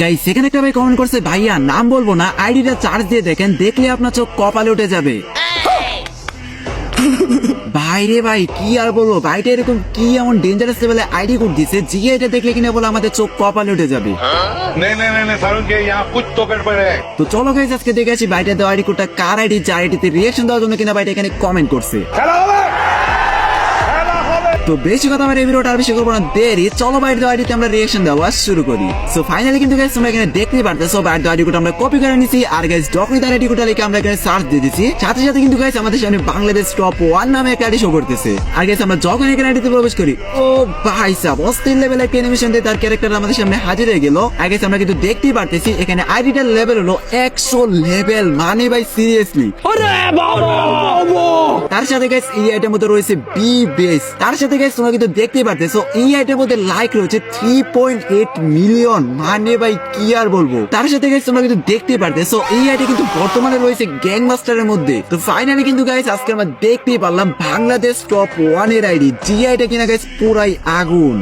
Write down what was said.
Guys সেখানে একটা ভাই কমেন্ট করছে, ভাইয়া নাম বলবো না, আইডিটা চার্জ দিয়ে দেখেন, দেখলে আপনার চোখ কপালে উঠে যাবে। ভাইরে ভাই কি আর বলবো, ভাইটা এরকম কি এমন ডেঞ্জারাস লেভেলে আইডি কোড দিছে যে এটা দেখলে কিনা বলে আমাদের চোখ কপালে উঠে যাবে। नहीं सारुण के यहाँ कुछ तो गड़बड़ है। তো চলো গাইস আজকে দেখে আসি ভাইটা দেওয়া আইডি কোডটা কার আইডি, যার আইডিতে রিঅ্যাকশন দেওয়ার জন্য কিনা ভাইটা এখানে কমেন্ট করছে। তো বেশি কথা আমার এই ভিডিওটা আর বেশি করবো না, দেরি চলো বাইরে দেওয়া আইডিতে আমরা রিঅ্যাকশন দেওয়া শুরু করি। সো ফাইনালি কিন্তু গাইস তোমরা এখানে দেখতেই পারতেছো বাইরে দেওয়া আইডি কোড আমরা কপি করে নিছি, আর গাইস ডকনি তার আইডি কোডটা লিখে আমরা এখানে সার্চ দিয়ে দিছি। সাথে সাথে কিন্তু গাইস আমাদের সামনে বাংলাদেশ টপ 1 নামে একটা আইডি শো করতেছে। আর গাইস আমরা যখন এখানে আইডিতে প্রবেশ করি, ও ভাই সাহেব অস্থির লেভেলে একটা অ্যানিমেশন দিয়ে তার ক্যারেক্টার আমাদের সামনে হাজির হয়ে গেল। আর গাইস আমরা কিন্তু দেখতেই পারতেছি এখানে আইডিটার লেভেল হলো 100 লেভেল, মানে ভাই সিরিয়াসলি। তার সাথে গাইস এই আইটের মধ্যে রয়েছে বি বেস, তার সাথে গাইস তোমরা কিন্তু দেখতেই পারতেছো এই আইটের মধ্যে লাইক রয়েছে 3.8 মিলিয়ন, মানে ভাই কি আর বলবো। তার সাথে গাইস তোমরা কিন্তু দেখতেই পারতেছো এই আইটে কিন্তু বর্তমানে রয়েছে গ্যাং মাস্টারের মধ্যে। তো ফাইনালি কিন্তু গাইস আজকে আমরা দেখতেই পারলাম বাংলাদেশ টপ 1 এর আইডি, যে আইটা কিনা গাইস পুরাই আগুন।